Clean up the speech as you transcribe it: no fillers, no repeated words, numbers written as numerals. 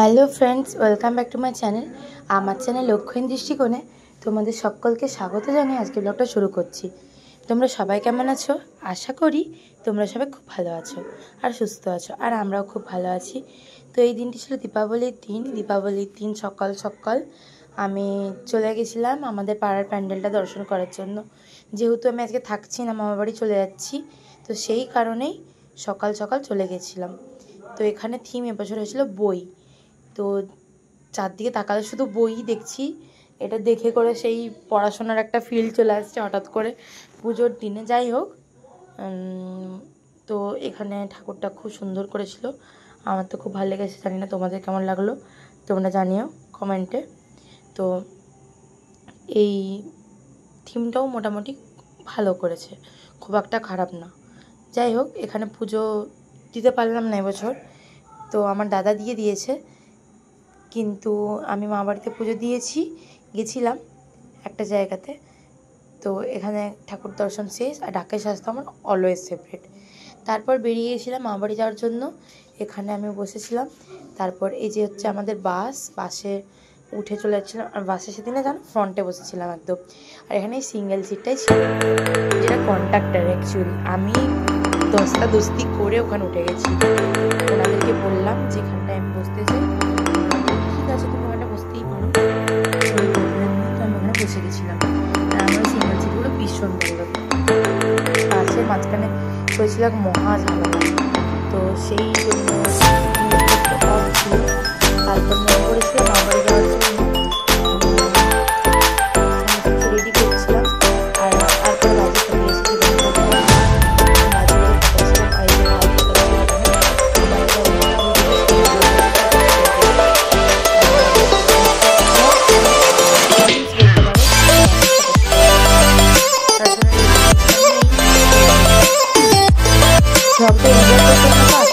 Hello friends, welcome back to my channel. আমার channel লক্ষ্যহীন দৃষ্টিকোণে তোমাদের সকলকে স্বাগত জানিয়ে আজকে ব্লগটা শুরু করছি। তোমরা সবাই কেমন আছো? আশা করি তোমরা সবাই খুব ভালো আছো আর সুস্থ আছো, আর আমরাও খুব ভালো আছি। তো এই দিনটি ছিল দীপাবলির দিন সকাল সকাল আমি চলে গেছিলাম আমাদের পাড়ার প্যান্ডেলটা দর্শন করার জন্য। যেহেতু আমি আজকে থাকছি না, মামার বাড়ি চলে যাচ্ছি, তো সেই কারণেই সকাল সকাল চলে গেছিলাম। তো এখানে থিম এবছর হয়েছিল বই। তো চারদিকে তাকালে শুধু বই দেখছি। এটা দেখে করে সেই পড়াশোনার একটা ফিল চলে আসছে হঠাৎ করে পুজোর দিনে। যাই হোক, তো এখানে ঠাকুরটা খুব সুন্দর করেছিল, আমার তো খুব ভালো লেগেছে। জানি না তোমাদের কেমন লাগলো, তোমরা জানিও কমেন্টে। তো এই থিমটাও মোটামুটি ভালো করেছে, খুব একটা খারাপ না। যাই হোক, এখানে পুজো দিতে পারলাম না এবছর, তো আমার দাদা দিয়ে দিয়েছে। কিন্তু আমি মা বাড়িতে পুজো গেছিলাম একটা জায়গাতে। তো এখানে ঠাকুর দর্শন শেষ, আর ঢাকায় সাজতো আমার অলওয়েজ ফেভারিট। তারপর বেরিয়ে গেছিলাম মা বাড়ি যাওয়ার জন্য। এখানে আমি বসেছিলাম। তারপর এই যে হচ্ছে আমাদের বাসে উঠে চলে যাচ্ছিলাম, আর বাসে সেদিনে জানো ফ্রন্টে বসেছিলাম একদম। আর এখানে সিঙ্গেল সিটটাই ছিল, যেটা কন্ডাক্টার অ্যাকচুয়ালি। আমি দস্তি করে ওখানে উঠে গেছি। ওনাদেরকে বললাম যেখানটায় আমি বসতে চাই, ঠিক আছে তুমি ওখানে বসতেই পারো। তো আমি ওখানে বসে গেছিলাম। আর আমার সিঙ্গেল সিটগুলো ভীষণ ভালো। বাসের মাঝখানে হয়েছিল এক মহা ঝামেলা, তো সেই জন্য তারপর মনে করেছিলাম মা বাড়ি যাওয়ার জন্য রেডি করছিলাম। আর তারপরে বাজে চলে এসেছি। সবটা এনজয় করতে